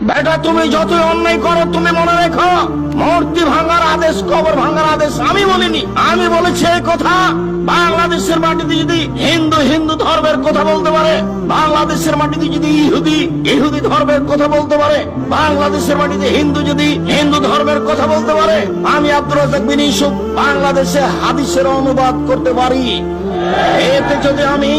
বেটা তুমি যতই অন্যায় করো, তুমি মনে রেখো মূর্তি ভাঙার আদেশ, কবর ভাঙার আদেশ আমি বলিনি। আমি বলেছি এই কথা, বাংলাদেশের মাটিতে যদি হিন্দু হিন্দু ধর্মের কথা বলতে পারে, বাংলাদেশের মাটিতে যদি ইহুদি ইহুদি ধর্মের কথা বলতে পারে, বাংলাদেশের মাটিতে হিন্দু যদি হিন্দু ধর্মের কথা বলতে পারে, আমি আব্দুর রাজ্জাক বিন ইউসুফ বাংলাদেশে হাদিসের অনুবাদ করতে পারি। এতে যদি আমি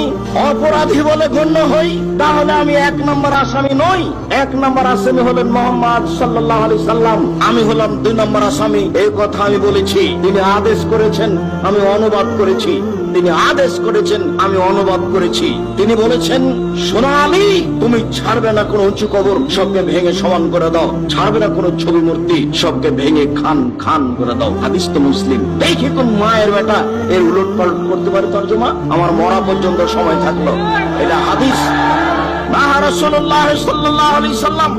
অপরাধী বলে গণ্য হই, তাহলে আমি 1 নম্বর আসামি নই। 1 নম্বর আসামি হলেন মোহাম্মদ সাল্লাল্লাহু আলাইহি সাল্লাম, আমি হলাম 2 নম্বর আসামি। এই কথা আমি বলেছি। তিনি আদেশ করেছেন, আমি অনুবাদ করেছি। তিনি আদেশ করেছেন, আমি অনুবাদ করেছি। তিনি বলেছেন, সোনা আলী, তুমি ছাড়বে না কোনো উঁচু কবর, সবকে ভেঙে সমান করে দাও। ছাড়বে না কোনো ছবি মূর্তি, সবকে ভেঙে খান খান করে দাও। হাদিস তো মুসলিম। দেখি কোন মায়ের বেটা এর উলট পালট করতে পারে তর্জমা। আমার মরা পর্যন্ত সময় থাকলো। এটা হাদিস। রাসূলুল্লাহ সাল্লাল্লাহু আলাইহি সাল্লাম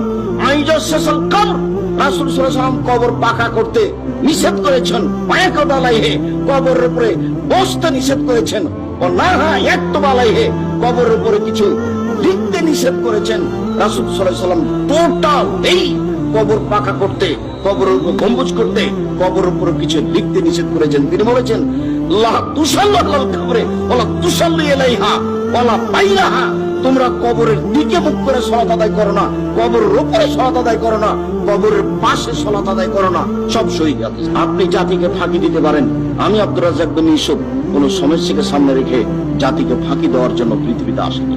আইজাসাল কবর, রাসূল সাল্লাল্লাহু আলাইহি সাল্লাম কবর পাকা করতে নিষেধ করেছেন। পায়কাদালাইহে, কবরের উপরে বসতে নিষেধ করেছেন। ও না ইয়াকতুবালাইহে, কবরের উপরে কিছু লিখতে নিষেধ করেছেন। রাসূল সাল্লাল্লাহু আলাইহি সাল্লাম টোটাল এই কবর পাকা করতে, কবরের উপর গম্বুজ করতে, কবরের উপর কিছু লিখতে নিষেধ করেছেন। তিনি বলেছেন, লা তুসাল্লু আলাল কবরে ওয়ালা তুসাল্লি আলাইহা ওয়ালা বাইনাহা, তোমরা কবরের দিকে মুখ করে সালাত আদায় করো না, কবরের উপরে সালাত আদায় করো না, কবরের পাশে সালাত আদায় করো না। সব সহিহ হাদিস। আপনি জাতিকে ফাঁকি দিতে পারেন, আমি আব্দুর রাজ্জাক বিন ইউসুফ কোন সমস্যাকে সামনে রেখে জাতিকে ফাঁকি দেওয়ার জন্য পৃথিবীতে আসিনি।